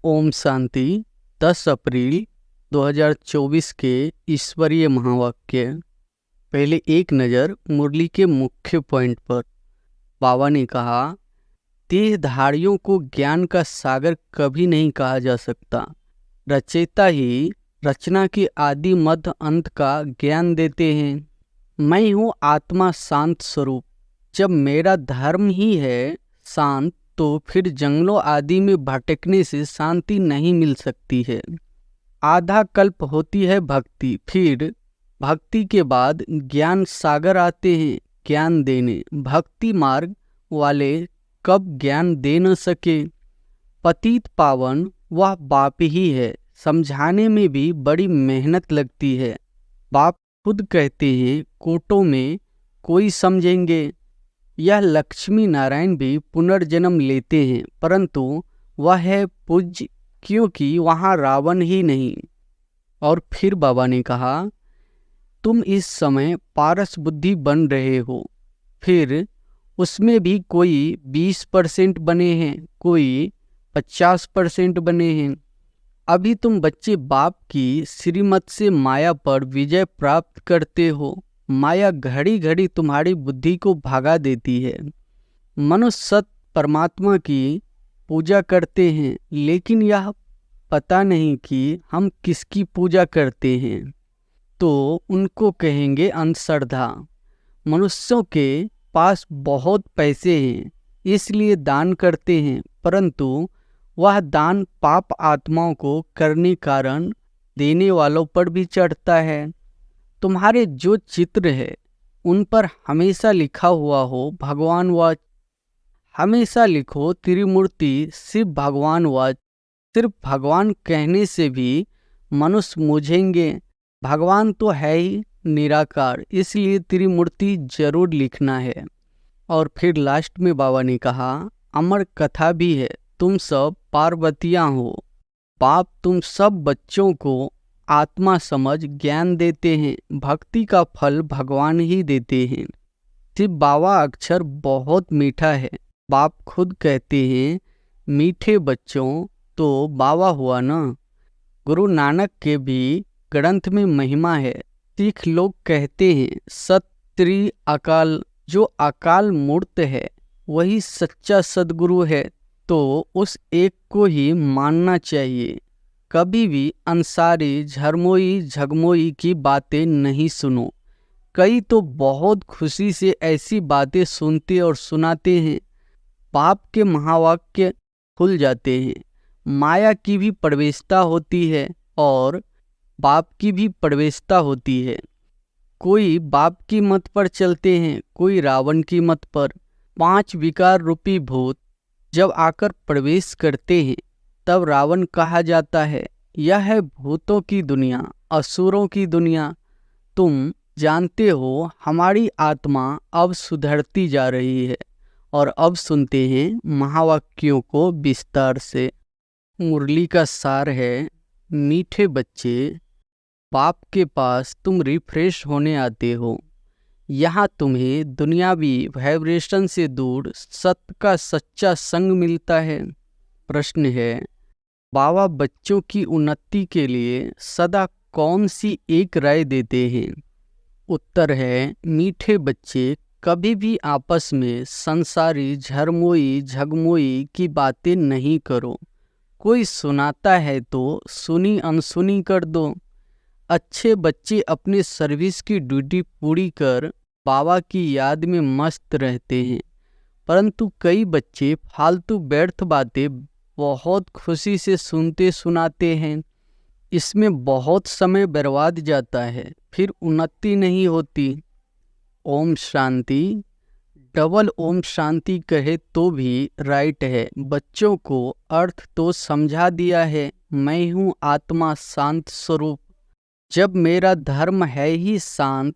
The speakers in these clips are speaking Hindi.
ओम शांति। 10 अप्रैल 2024 के ईश्वरीय महावाक्य। पहले एक नज़र मुरली के मुख्य पॉइंट पर। बाबा ने कहा, देहधारियों को ज्ञान का सागर कभी नहीं कहा जा सकता। रचयिता ही रचना के आदि मध्य अंत का ज्ञान देते हैं। मैं हूँ आत्मा शांत स्वरूप। जब मेरा धर्म ही है शांत, तो फिर जंगलों आदि में भटकने से शांति नहीं मिल सकती है। आधा कल्प होती है भक्ति, फिर भक्ति के बाद ज्ञान सागर आते हैं ज्ञान देने। भक्ति मार्ग वाले कब ज्ञान दे न सके। पतित पावन वह बाप ही है, समझाने में भी बड़ी मेहनत लगती है। बाप खुद कहते हैं, कोटों में कोई समझेंगे। यह लक्ष्मी नारायण भी पुनर्जन्म लेते हैं, परंतु वह है पूज्य, क्योंकि वहाँ रावण ही नहीं। और फिर बाबा ने कहा, तुम इस समय पारस बुद्धि बन रहे हो, फिर उसमें भी कोई 20% बने हैं, कोई 50% बने हैं। अभी तुम बच्चे बाप की श्रीमत से माया पर विजय प्राप्त करते हो। माया घड़ी घड़ी तुम्हारी बुद्धि को भगा देती है। मनुष्य सत परमात्मा की पूजा करते हैं, लेकिन यह पता नहीं कि हम किसकी पूजा करते हैं, तो उनको कहेंगे अंधश्रद्धा। मनुष्यों के पास बहुत पैसे हैं, इसलिए दान करते हैं, परंतु वह दान पाप आत्माओं को करने कारण देने वालों पर भी चढ़ता है। तुम्हारे जो चित्र है उन पर हमेशा लिखा हुआ हो भगवान वाच। हमेशा लिखो त्रिमूर्ति शिव भगवान वाच। सिर्फ भगवान कहने से भी मनुष्य मूझेंगे। भगवान तो है ही निराकार, इसलिए त्रिमूर्ति जरूर लिखना है। और फिर लास्ट में बाबा ने कहा, अमर कथा भी है, तुम सब पार्वतियाँ हो। बाप तुम सब बच्चों को आत्मा समझ ज्ञान देते हैं। भक्ति का फल भगवान ही देते हैं। शिव बाबा अक्षर बहुत मीठा है। बाप खुद कहते हैं, मीठे बच्चों तो बाबा हुआ ना। गुरु नानक के भी ग्रंथ में महिमा है। सिख लोग कहते हैं, सत अकाल, जो अकाल मूर्त है वही सच्चा सदगुरु है, तो उस एक को ही मानना चाहिए। कभी भी अंसारी झरमोई झगमोई की बातें नहीं सुनो। कई तो बहुत खुशी से ऐसी बातें सुनते और सुनाते हैं, पाप के महावाक्य खुल जाते हैं। माया की भी प्रवेशता होती है और बाप की भी प्रवेशता होती है। कोई बाप की मत पर चलते हैं, कोई रावण की मत पर। 5 विकार रूपी भूत जब आकर प्रवेश करते हैं, तब रावण कहा जाता है। यह है भूतों की दुनिया, असुरों की दुनिया। तुम जानते हो, हमारी आत्मा अब सुधरती जा रही है। और अब सुनते हैं महावाक्यों को विस्तार से। मुरली का सार है, मीठे बच्चे, बाप के पास तुम रिफ्रेश होने आते हो। यहाँ तुम्हें दुनियावी वाइब्रेशन से दूर सत्य का सच्चा संग मिलता है। प्रश्न है, बाबा बच्चों की उन्नति के लिए सदा कौन सी एक राय देते हैं? उत्तर है, मीठे बच्चे, कभी भी आपस में संसारी झरमोई झगमोई की बातें नहीं करो। कोई सुनाता है तो सुनी अनसुनी कर दो। अच्छे बच्चे अपने सर्विस की ड्यूटी पूरी कर बाबा की याद में मस्त रहते हैं, परंतु कई बच्चे फालतू व्यर्थ बातें बहुत खुशी से सुनते सुनाते हैं। इसमें बहुत समय बर्बाद जाता है, फिर उन्नति नहीं होती। ओम शांति। डबल ओम शांति कहे तो भी राइट है। बच्चों को अर्थ तो समझा दिया है, मैं हूँ आत्मा शांत स्वरूप। जब मेरा धर्म है ही शांत,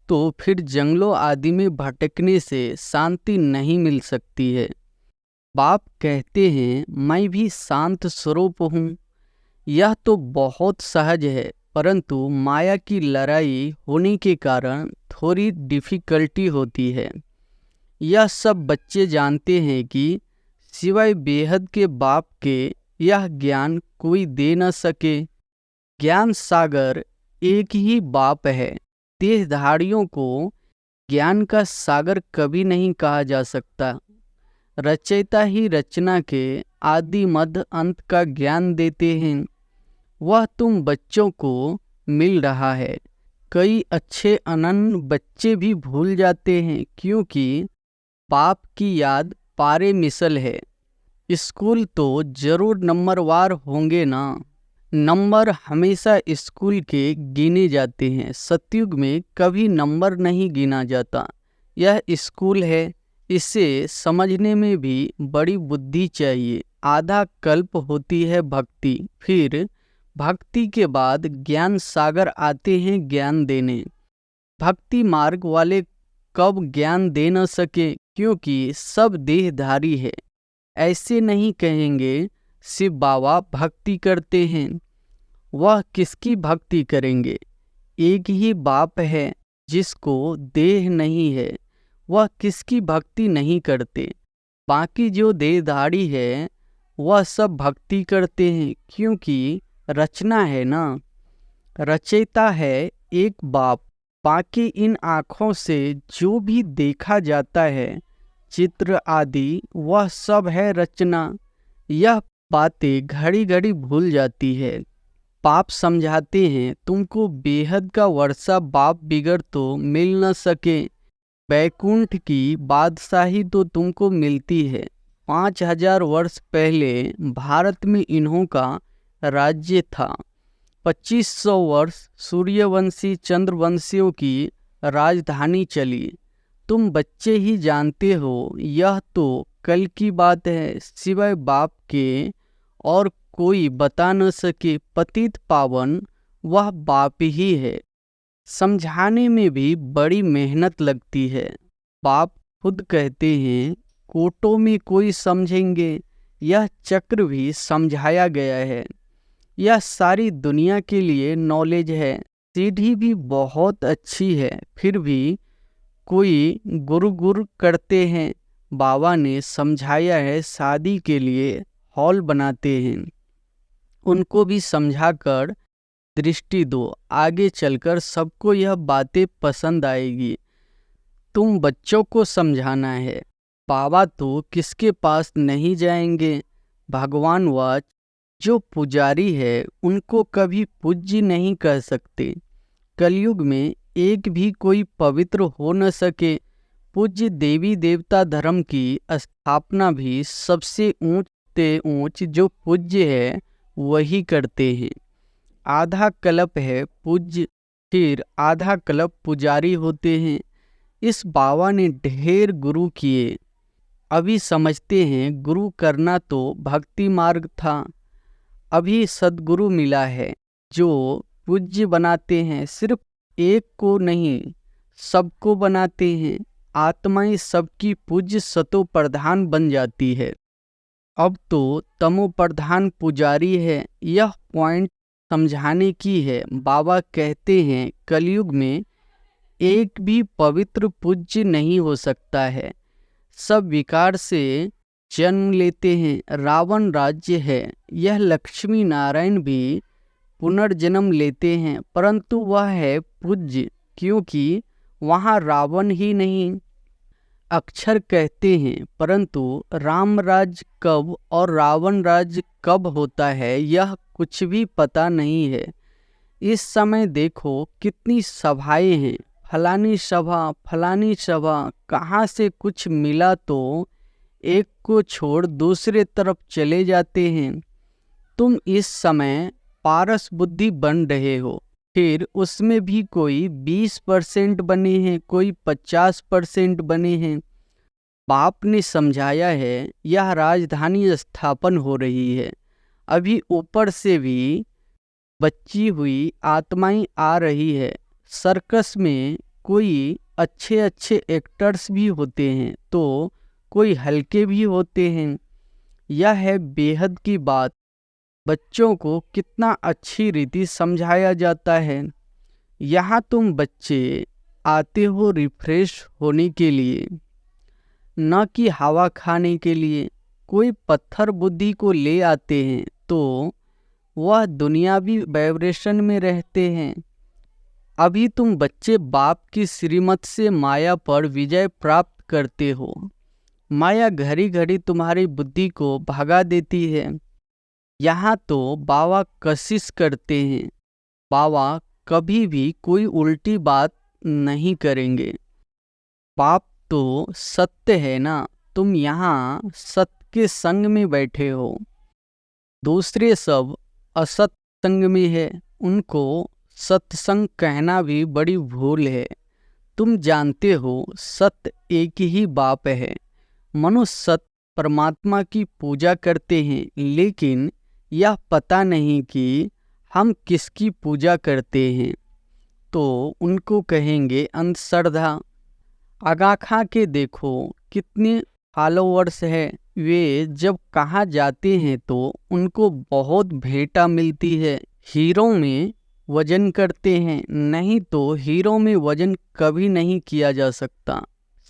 तो फिर जंगलों आदि में भटकने से शांति नहीं मिल सकती है। बाप कहते हैं, मैं भी शांत स्वरूप हूँ। यह तो बहुत सहज है, परंतु माया की लड़ाई होने के कारण थोड़ी डिफिकल्टी होती है। यह सब बच्चे जानते हैं कि सिवाय बेहद के बाप के यह ज्ञान कोई दे न सके। ज्ञान सागर एक ही बाप है। देहधारियों को ज्ञान का सागर कभी नहीं कहा जा सकता। रचयिता ही रचना के आदि मध्य अंत का ज्ञान देते हैं। वह तुम बच्चों को मिल रहा है। कई अच्छे अनन्य बच्चे भी भूल जाते हैं, क्योंकि बाप की याद पारे मिसल है। स्कूल तो जरूर नंबरवार होंगे ना। नंबर हमेशा स्कूल के गिने जाते हैं। सतयुग में कभी नंबर नहीं गिना जाता। यह स्कूल है। इसे समझने में भी बड़ी बुद्धि चाहिए। आधा कल्प होती है भक्ति, फिर भक्ति के बाद ज्ञान सागर आते हैं ज्ञान देने। भक्ति मार्ग वाले कब ज्ञान दे न सके, क्योंकि सब देहधारी है। ऐसे नहीं कहेंगे शिव बाबा भक्ति करते हैं। वह किसकी भक्ति करेंगे? एक ही बाप है जिसको देह नहीं है। वह किसकी भक्ति नहीं करते? बाकी जो देहधारी है वह सब भक्ति करते हैं, क्योंकि रचना है ना। रचयिता है एक बाप। बाकी इन आँखों से जो भी देखा जाता है, चित्र आदि, वह सब है रचना। यह बातें घड़ी घड़ी भूल जाती है। पाप समझाते हैं तुमको बेहद का वर्षा बाप बिगड़ तो मिल न सके। बैकुंठ की बादशाही तो तुमको मिलती है। 5000 वर्ष पहले भारत में इन्हों का राज्य था। 2500 वर्ष सूर्यवंशी चंद्रवंशियों की राजधानी चली। तुम बच्चे ही जानते हो, यह तो कल की बात है। सिवाय बाप के और कोई बता न सके। पतित पावन वह बाप ही है। समझाने में भी बड़ी मेहनत लगती है। बाप खुद कहते हैं, कोटों में कोई समझेंगे। यह चक्र भी समझाया गया है। यह सारी दुनिया के लिए नॉलेज है। सीढ़ी भी बहुत अच्छी है, फिर भी कोई गुरु करते हैं। बाबा ने समझाया है, शादी के लिए हॉल बनाते हैं। उनको भी समझाकर दृष्टि दो। आगे चलकर सबको यह बातें पसंद आएगी। तुम बच्चों को समझाना है। बाबा तो किसके पास नहीं जाएंगे। भगवान वाच जो पुजारी है उनको कभी पूज्य नहीं कह सकते। कलयुग में एक भी कोई पवित्र हो न सके। पूज्य देवी देवता धर्म की स्थापना भी सबसे ऊंच से ऊंच जो पूज्य है वही करते हैं। आधा कल्प है पूज्य, फिर आधा कल्प पुजारी होते हैं। इस बाबा ने ढेर गुरु किए। अभी समझते हैं गुरु करना तो भक्ति मार्ग था। अभी सद्गुरु मिला है जो पूज्य बनाते हैं। सिर्फ एक को नहीं, सबको बनाते हैं। आत्माएं सबकी पूज्य सतो प्रधान बन जाती है। अब तो तमो प्रधान पुजारी है। यह पॉइंट समझाने की है। बाबा कहते हैं कलयुग में एक भी पवित्र पूज्य नहीं हो सकता है। सब विकार से जन्म लेते हैं। रावण राज्य है, यह लक्ष्मी नारायण भी पुनर्जन्म लेते हैं, परंतु वह है पूज्य, क्योंकि वहाँ रावण ही नहीं। अक्षर कहते हैं, परंतु राम राज्य कब और रावण राज्य कब होता है यह कुछ भी पता नहीं है। इस समय देखो कितनी सभाएं हैं, फलानी सभा, कहाँ से कुछ मिला तो एक को छोड़ दूसरे तरफ चले जाते हैं। तुम इस समय पारस बुद्धि बन रहे हो, फिर उसमें भी कोई 20% बने हैं, कोई 50% बने हैं। बाप ने समझाया है यह राजधानी स्थापन हो रही है। अभी ऊपर से भी बची हुई आत्माएं आ रही है। सर्कस में कोई अच्छे अच्छे एक्टर्स भी होते हैं तो कोई हल्के भी होते हैं। यह है बेहद की बात। बच्चों को कितना अच्छी रीति समझाया जाता है। यहाँ तुम बच्चे आते हो रिफ्रेश होने के लिए, न कि हवा खाने के लिए। कोई पत्थर बुद्धि को ले आते हैं तो वह दुनियावी वाइब्रेशन में रहते हैं। अभी तुम बच्चे बाप की श्रीमत से माया पर विजय प्राप्त करते हो। माया घड़ी घड़ी तुम्हारी बुद्धि को भगा देती है। यहाँ तो बाबा कशिश करते हैं। बाबा कभी भी कोई उल्टी बात नहीं करेंगे। बाप तो सत्य है ना, तुम यहाँ सत्य के संग में बैठे हो। दूसरे सब असत संग में है, उनको सत्संग कहना भी बड़ी भूल है। तुम जानते हो सत्य एक ही बाप है। मनुष्य सत्य परमात्मा की पूजा करते हैं, लेकिन यह पता नहीं कि हम किसकी पूजा करते हैं, तो उनको कहेंगे अंधश्रद्धा। आगा खा के देखो कितने फॉलोअर्स है। वे जब कहाँ जाते हैं तो उनको बहुत भेंटा मिलती है। हीरो में वजन करते हैं, नहीं तो हीरो में वजन कभी नहीं किया जा सकता।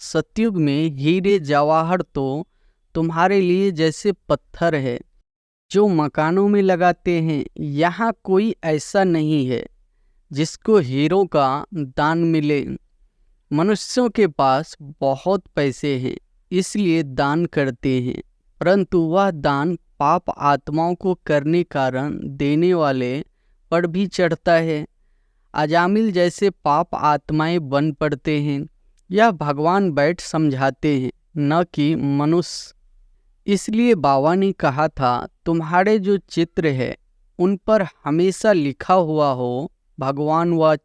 सतयुग में हीरे जवाहर तो तुम्हारे लिए जैसे पत्थर है जो मकानों में लगाते हैं। यहाँ कोई ऐसा नहीं है जिसको हीरो का दान मिले। मनुष्यों के पास बहुत पैसे हैं, इसलिए दान करते हैं, परंतु वह दान पाप आत्माओं को करने कारण देने वाले पर भी चढ़ता है। अजामिल जैसे पाप आत्माएं बन पड़ते हैं। यह भगवान बैठ समझाते हैं, न कि मनुष्य। इसलिए बाबा ने कहा था तुम्हारे जो चित्र है उन पर हमेशा लिखा हुआ हो भगवान वाच।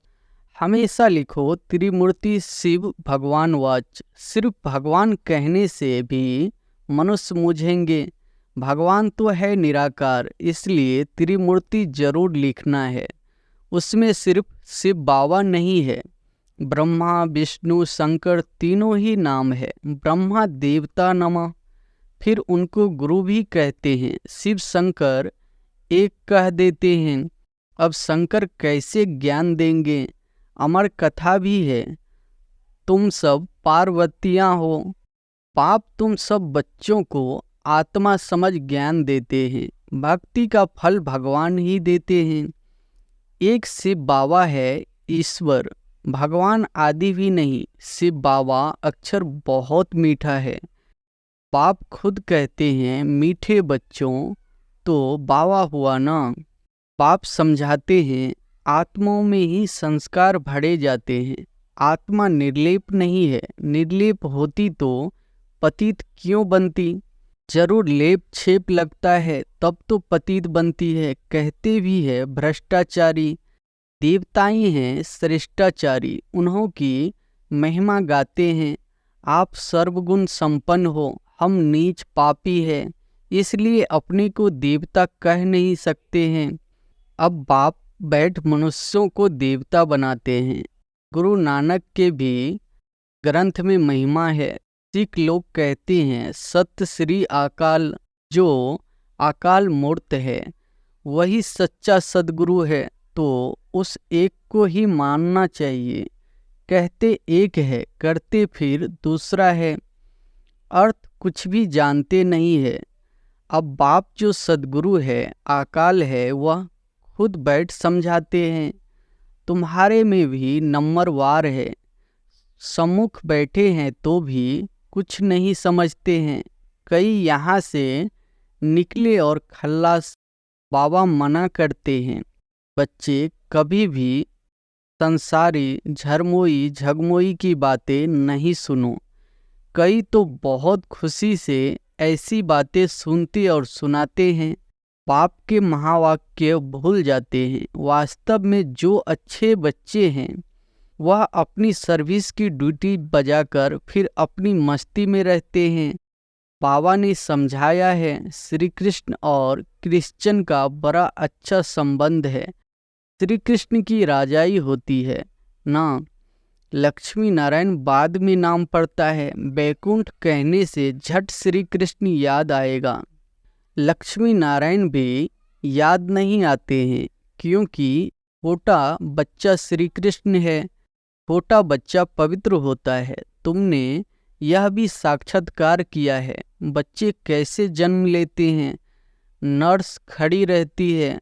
हमेशा लिखो त्रिमूर्ति शिव भगवान वाच। सिर्फ भगवान कहने से भी मनुष्य मूझेंगे। भगवान तो है निराकार, इसलिए त्रिमूर्ति जरूर लिखना है। उसमें सिर्फ शिव बाबा नहीं है, ब्रह्मा विष्णु शंकर तीनों ही नाम है। ब्रह्मा देवता नमः, फिर उनको गुरु भी कहते हैं। शिव शंकर एक कह देते हैं। अब शंकर कैसे ज्ञान देंगे? अमर कथा भी है, तुम सब पार्वतियाँ हो। पाप तुम सब बच्चों को आत्मा समझ ज्ञान देते हैं। भक्ति का फल भगवान ही देते हैं। एक शिव बाबा है ईश्वर, भगवान आदि भी नहीं। शिव बाबा अक्षर बहुत मीठा है। बाप खुद कहते हैं मीठे बच्चों, तो बाबा हुआ ना। बाप समझाते हैं आत्माओं में ही संस्कार भरे जाते हैं। आत्मा निर्लेप नहीं है। निर्लेप होती तो पतित क्यों बनती? जरूर लेप छेप लगता है तब तो पतित बनती है। कहते भी है भ्रष्टाचारी, देवताएं हैं श्रेष्ठाचारी, उन्हों की महिमा गाते हैं। आप सर्वगुण संपन्न हो, हम नीच पापी है, इसलिए अपने को देवता कह नहीं सकते हैं। अब बाप बैठ मनुष्यों को देवता बनाते हैं। गुरु नानक के भी ग्रंथ में महिमा है। सिख लोग कहते हैं सत्य श्री अकाल, जो अकाल मूर्त है वही सच्चा सद्गुरु है, तो उस एक को ही मानना चाहिए। कहते एक है, करते फिर दूसरा है। अर्थ कुछ भी जानते नहीं है। अब बाप जो सद्गुरु है अकाल है, वह खुद बैठ समझाते हैं। तुम्हारे में भी नंबरवार है। सम्मुख बैठे हैं तो भी कुछ नहीं समझते हैं। कई यहाँ से निकले और खल्लास। बाबा मना करते हैं बच्चे कभी भी संसारी झरमोई झगमोई की बातें नहीं सुनो। कई तो बहुत खुशी से ऐसी बातें सुनते और सुनाते हैं। पाप के महावाक्य भूल जाते हैं। वास्तव में जो अच्छे बच्चे हैं वह अपनी सर्विस की ड्यूटी बजाकर फिर अपनी मस्ती में रहते हैं। बाबा ने समझाया है श्री कृष्ण और क्रिश्चियन का बड़ा अच्छा संबंध है। श्री कृष्ण की राजाई होती है ना, लक्ष्मी नारायण बाद में नाम पड़ता है। बैकुंठ कहने से झट श्री कृष्ण याद आएगा। लक्ष्मी नारायण भी याद नहीं आते हैं, क्योंकि छोटा बच्चा श्री कृष्ण है। छोटा बच्चा पवित्र होता है। तुमने यह भी साक्षात्कार किया है। बच्चे कैसे जन्म लेते हैं, नर्स खड़ी रहती है,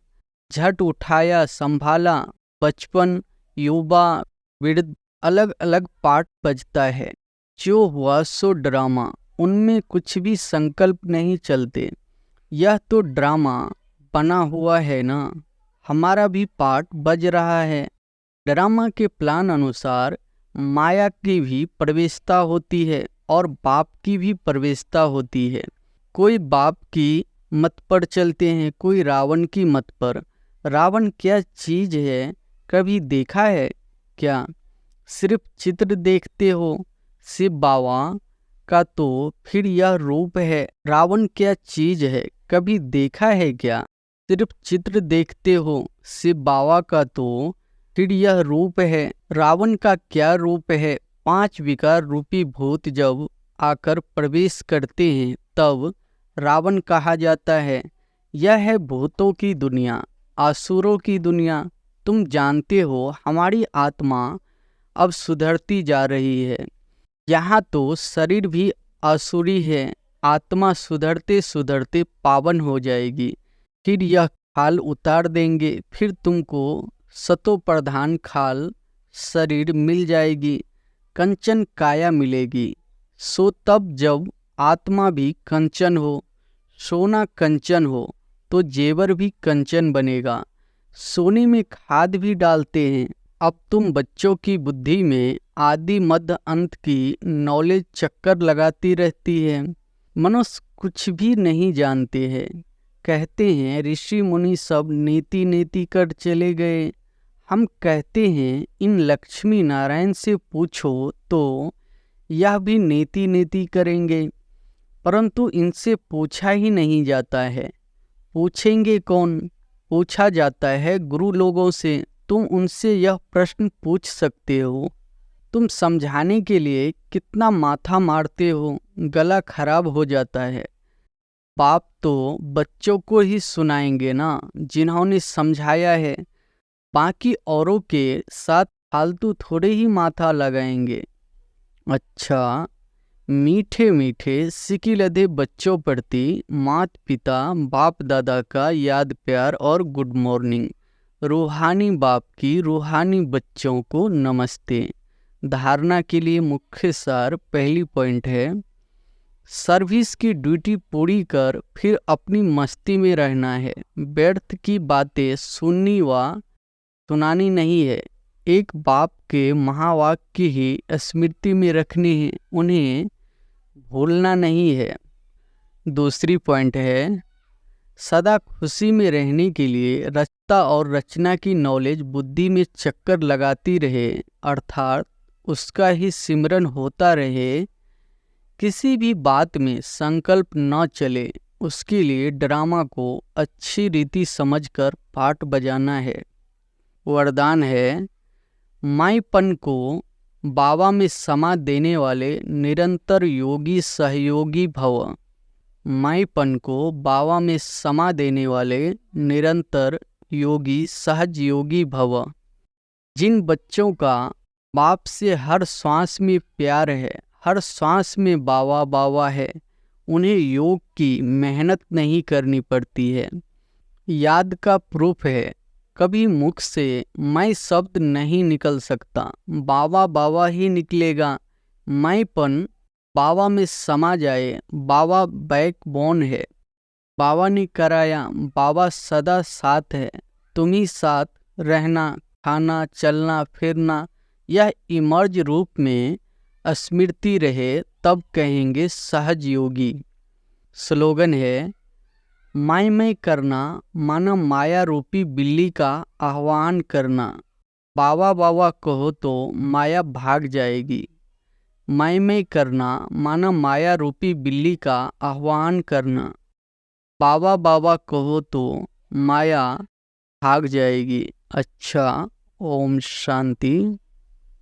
झट उठाया संभाला, बचपन, युवा, वृद्ध, अलग अलग पार्ट बजता है। जो हुआ सो ड्रामा, उनमें कुछ भी संकल्प नहीं चलते। यह तो ड्रामा बना हुआ है ना, हमारा भी पार्ट बज रहा है। ड्रामा के प्लान अनुसार माया की भी प्रवेशता होती है और बाप की भी प्रवेशता होती है। कोई बाप की मत पर चलते हैं, कोई रावण की मत पर। रावण क्या चीज है, कभी देखा है क्या? सिर्फ चित्र देखते हो शिव बाबा का, तो फिर यह रूप है। रावण क्या चीज है, कभी देखा है क्या? सिर्फ चित्र देखते हो शिव बाबा का, तो फिर यह रूप है। रावण का क्या रूप है? 5 विकार रूपी भूत जब आकर प्रवेश करते हैं तब रावण कहा जाता है। यह है भूतों की दुनिया, आसुरों की दुनिया। तुम जानते हो हमारी आत्मा अब सुधरती जा रही है। यहाँ तो शरीर भी आसुरी है, आत्मा सुधरते सुधरते पावन हो जाएगी। फिर यह खाल उतार देंगे, फिर तुमको सतो प्रधान खाल शरीर मिल जाएगी, कंचन काया मिलेगी। सो तब जब आत्मा भी कंचन हो, सोना कंचन हो, तो जेवर भी कंचन बनेगा। सोने में खाद भी डालते हैं। अब तुम बच्चों की बुद्धि में आदि मध्य अंत की नॉलेज चक्कर लगाती रहती है। मनुष्य कुछ भी नहीं जानते हैं। कहते हैं ऋषि मुनि सब नीति नीति कर चले गए। हम कहते हैं इन लक्ष्मी नारायण से पूछो तो यह भी नीति नीति करेंगे, परंतु इनसे पूछा ही नहीं जाता है। पूछेंगे कौन? पूछा जाता है गुरु लोगों से। तुम उनसे यह प्रश्न पूछ सकते हो। तुम समझाने के लिए कितना माथा मारते हो, गला खराब हो जाता है। बाप तो बच्चों को ही सुनाएंगे ना, जिन्होंने समझाया है। बाकी औरों के साथ फालतू थोड़े ही माथा लगाएंगे। अच्छा, मीठे मीठे सिकी लदे बच्चों प्रति मात पिता बाप दादा का याद प्यार और गुड मॉर्निंग। रूहानी बाप की रूहानी बच्चों को नमस्ते। धारणा के लिए मुख्य सार पहली पॉइंट है, सर्विस की ड्यूटी पूरी कर फिर अपनी मस्ती में रहना है। व्यर्थ की बातें सुननी व सुनानी नहीं है। एक बाप के महावाक्य ही स्मृति में रखने हैं, उन्हें भूलना नहीं है। दूसरी पॉइंट है, सदा खुशी में रहने के लिए रचता और रचना की नॉलेज बुद्धि में चक्कर लगाती रहे, अर्थात उसका ही सिमरन होता रहे। किसी भी बात में संकल्प न चले, उसके लिए ड्रामा को अच्छी रीति समझकर पाठ बजाना है। वरदान है, माईपन को बाबा में समा देने वाले निरंतर योगी सहयोगी भव। माईपन को बाबा में समा देने वाले निरंतर योगी सहज योगी भव। जिन बच्चों का बाप से हर श्वास में प्यार है, हर श्वास में बाबा बाबा है, उन्हें योग की मेहनत नहीं करनी पड़ती है। याद का प्रूफ है, कभी मुख से मैं शब्द नहीं निकल सकता, बाबा बाबा ही निकलेगा। मैंपन बाबा में समा जाए। बाबा बैकबोन है, बाबा ने कराया, बाबा सदा साथ है। तुम ही साथ रहना, खाना, चलना फिरना, यह इमर्ज रूप में स्मृति रहे, तब कहेंगे सहज योगी। स्लोगन है, मैं करना माना माया रूपी बिल्ली का आह्वान करना। बाबा बाबा कहो तो माया भाग जाएगी। मैं करना माना माया रूपी बिल्ली का आह्वान करना। बाबा बाबा कहो तो माया भाग जाएगी। अच्छा, ओम शांति।